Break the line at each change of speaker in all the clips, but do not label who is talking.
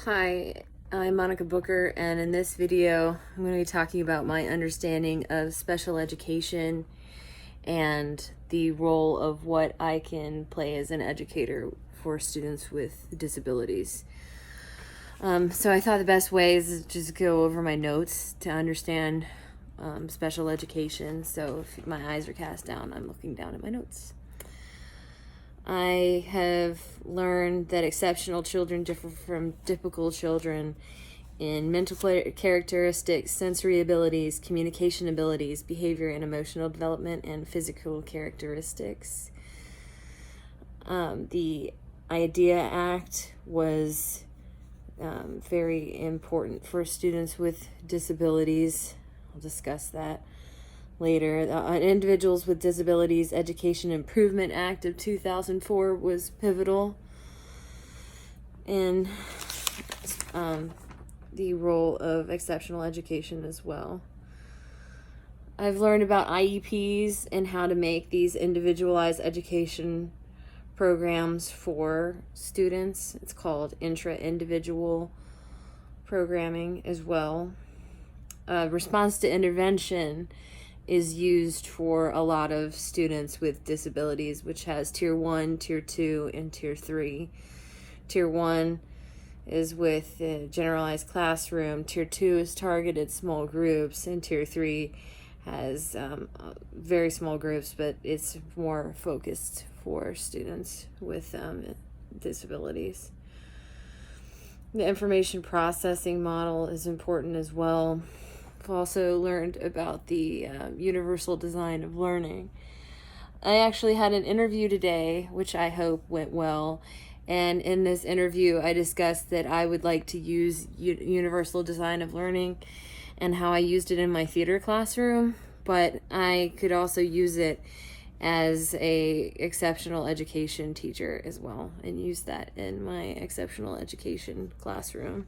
Hi, I'm Monica Booker, and in this video, I'm going to be talking about my understanding of special education and the role of what I can play as an educator for students with disabilities. So I thought the best way is to just go over my notes to understand special education. So if my eyes are cast down, I'm looking down at my notes. I have learned that exceptional children differ from typical children in mental characteristics, sensory abilities, communication abilities, behavior and emotional development, and physical characteristics. The IDEA Act was very important for students with disabilities. I'll discuss that later. The Individuals with Disabilities Education Improvement Act of 2004 was pivotal in the role of exceptional education as well. I've learned about IEPs and how to make these individualized education programs for students. It's called intra-individual programming as well. Response to intervention is used for a lot of students with disabilities, which has Tier 1, Tier 2, and Tier 3. Tier 1 is with the generalized classroom, Tier 2 is targeted small groups, and Tier 3 has very small groups, but it's more focused for students with disabilities. The information processing model is important as well. I've also learned about the universal design of learning. I actually had an interview today, which I hope went well. And in this interview, I discussed that I would like to use universal design of learning and how I used it in my theater classroom, but I could also use it as a exceptional education teacher as well, and use that in my exceptional education classroom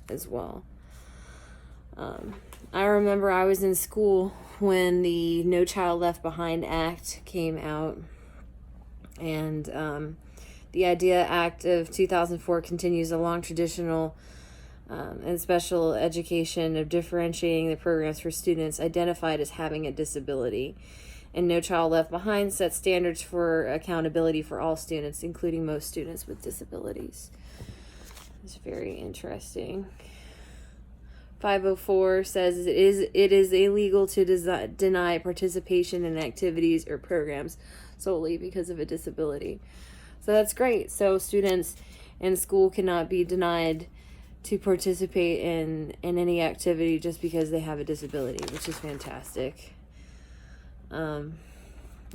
as well. I remember I was in school when the No Child Left Behind Act came out, and the IDEA Act of 2004 continues a long traditional and special education of differentiating the programs for students identified as having a disability. And No Child Left Behind sets standards for accountability for all students, including most students with disabilities. It's very interesting. 504 says it is illegal to deny participation in activities or programs solely because of a disability. So that's great. So students in school cannot be denied to participate in any activity just because they have a disability, which is fantastic. I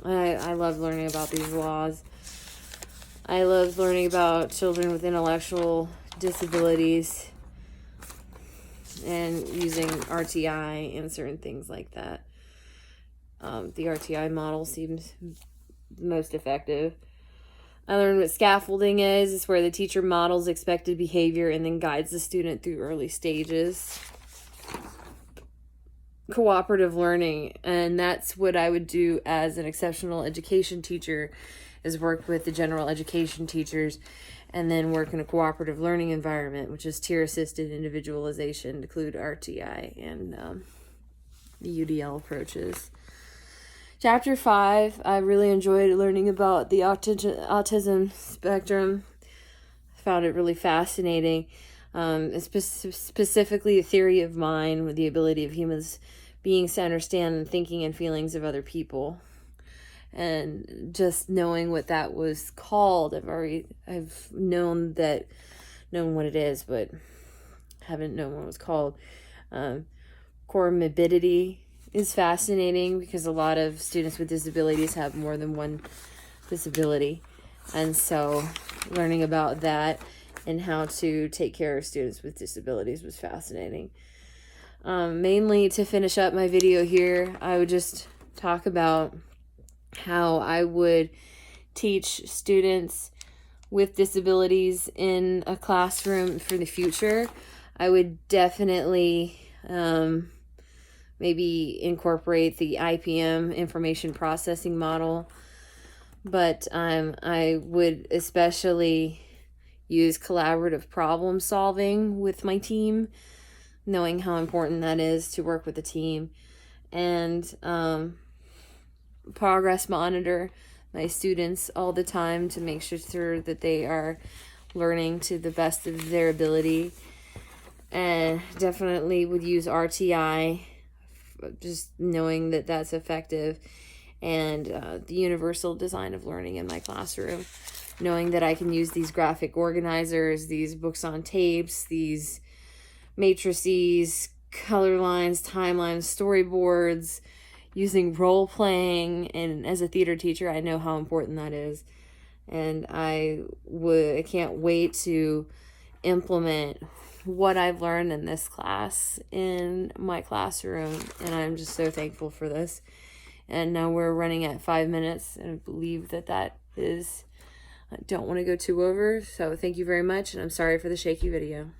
love learning about these laws. I love learning about children with intellectual disabilities and using RTI and certain things like that. The RTI model seems most effective. I learned what scaffolding is. It's where the teacher models expected behavior and then guides the student through early stages. Cooperative learning, and that's what I would do as an exceptional education teacher, is work with the general education teachers and then work in a cooperative learning environment, which is tier-assisted individualization, include RTI and the UDL approaches. Chapter 5, I really enjoyed learning about the autism spectrum. I found it really fascinating. Specifically, the theory of mind, with the ability of humans beings to understand the thinking and feelings of other people. And just knowing what that was called, I've known what it is, but haven't known what it was called. Comorbidity is fascinating because a lot of students with disabilities have more than one disability, and so learning about that and how to take care of students with disabilities was fascinating. Mainly to finish up my video here, I would just talk about how I would teach students with disabilities in a classroom for the future. I would definitely maybe incorporate the IPM, information processing model, but I would especially use collaborative problem solving with my team, knowing how important that is to work with a team, and progress monitor my students all the time to make sure that they are learning to the best of their ability. And definitely would use RTI, just knowing that that's effective, and the universal design of learning in my classroom, knowing that I can use these graphic organizers, these books on tapes, these matrices, color lines, timelines, storyboards, using role playing. And as a theater teacher, I know how important that is. And I can't wait to implement what I've learned in this class in my classroom. And I'm just so thankful for this. And now we're running at 5 minutes, and I believe that is, I don't want to go too over. So thank you very much, and I'm sorry for the shaky video.